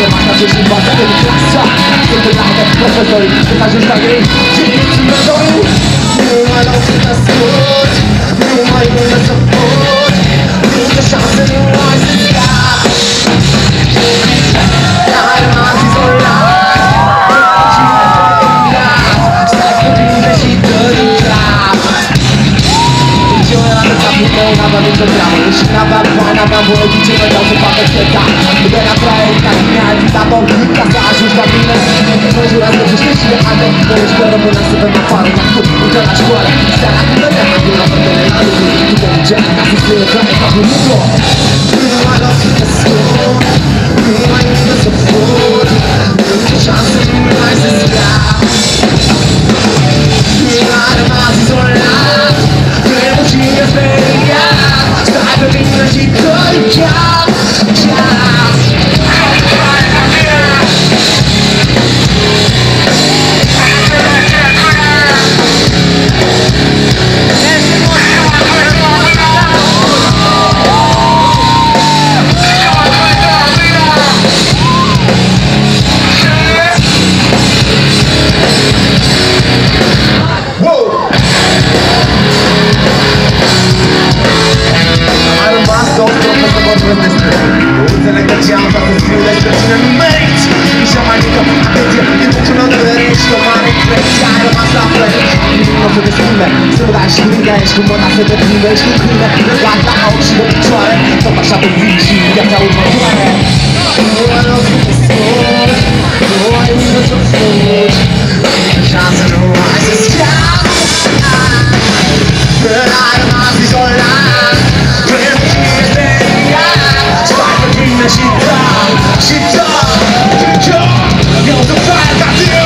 Potem masz na cieszy bazę, klasa. Kiedy ladę profesori, ty każesz na gry. Dzień ci gotowi. Nie ma nocy na skrót. Nie ma inny support. Nie szansy, nie ma zyska. Jeśli na barwana mam błędy, będą wypadek świata. Gdy na projekta dnia i tatą kazasz już babinę. Może raz dobrze śmieci, ale to już biorą mu na sobie na parę. Jak tu udziela szkole, stara tyle nie ma. Góra będę na ludzi, tutaj gdzie kasy zbierze trochę, tak nie było. Nie ma nocy na skrót. Nie ma inny support. Nie szansy, nie ma zyska. Nie ma remazy z lat. Nie musi nie zmieniać. I believe that you could just Dajesz humor na sobie, weź mi chwilę. Ładna oczy do pieczone. To wasza to widzi, jak cały portale. No I love you so. No I need to food. Szansę no I just can't. But I don't have these all lies. But I'm here then, yeah. Start to bring the shit down. Shit down. You're the fire that you.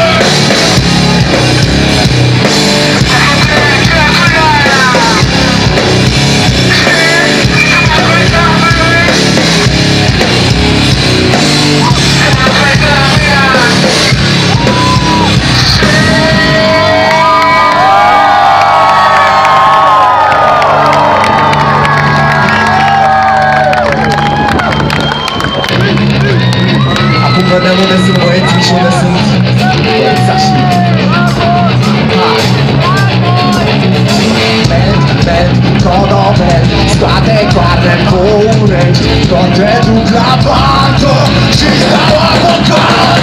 Spadek barwem poręcz. Kontrę tu dla banko. Przystała pogoda.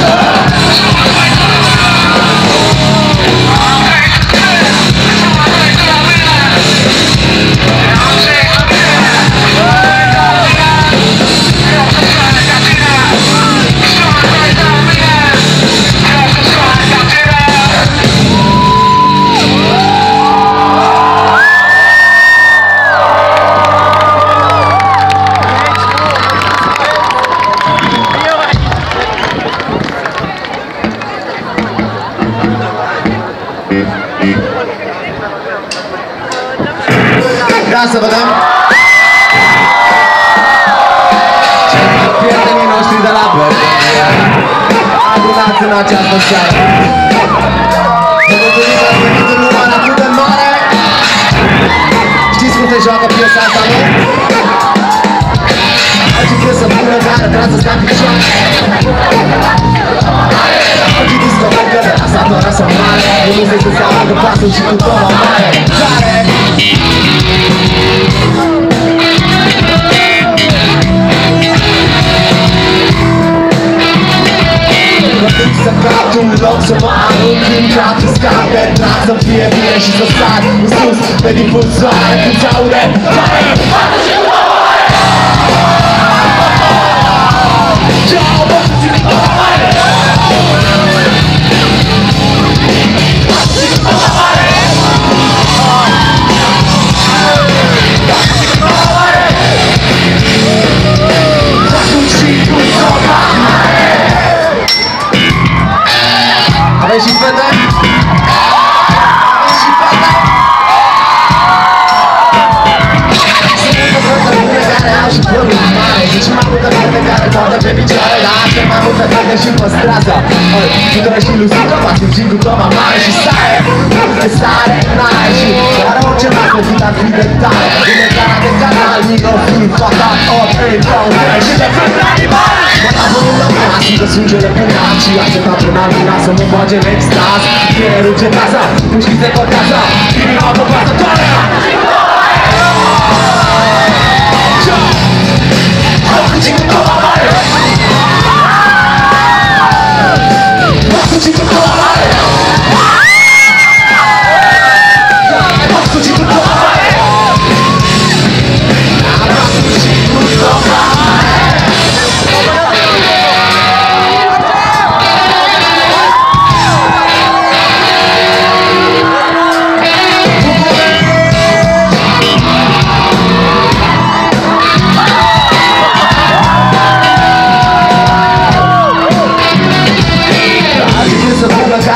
Grazie potem. Pierde mi nostri da labbra. Abbonate una ciao stai. Dopo che mi sono venuto in umana più del mare. Ci scusa gioco più saltano. Oggi questa pure gara tranza sta piccione. Oggi ti sto per cadere, è stato una male. E mi sei stato che passo un circuito normale. Saccato un loxo ma non ti scappa e traccia via via ci sono stati un sus per impulsare più giaure vai fateci muovere ciao fateci muovere fateci muovere Avessi fatto? Avessi fatto? Sempre pronto a pregare oggi fuori il mare. Dici ma può pregare quando per vincere l'arte. Ma può prenderci in strada. Tu dovresti illustrare ma ti giro come mare ci stai. Non stare nasci. La roce ma così da diventare. Diventare che canali non si fatta. Oh e non ci da fare animale. Ma la voglio sângele pe nas și aștepta până al mina să mă bage în extaz. Creierul cetează, puștii se cortează, inima mă pasă toare.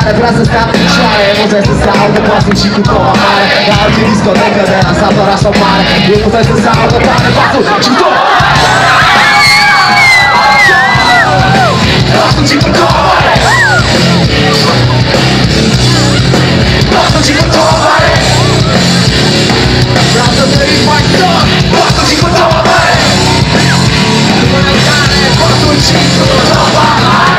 Care vrea să stea în picioare, emoția să se audă pasul și cu toba mare. La orice discotecă de la sat, oraș sau mare, emoția să se audă tare pasul și cu toba pasul și cu toba mare. Pasul și cu toba mare. Vreau să trăiți mai tot. Pasul și cu toba mare. Pasul și cu toba mare.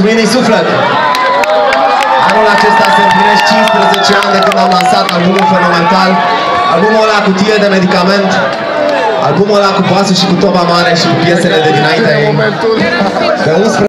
Mulțumim din suflet! Anul acesta se împlinesc 15 ani de când am lansat albumul Fenomental, albumul ăla cu tire de medicament, albumul ăla cu pasul și cu toba mare și cu piesele de dinainte. Pe 11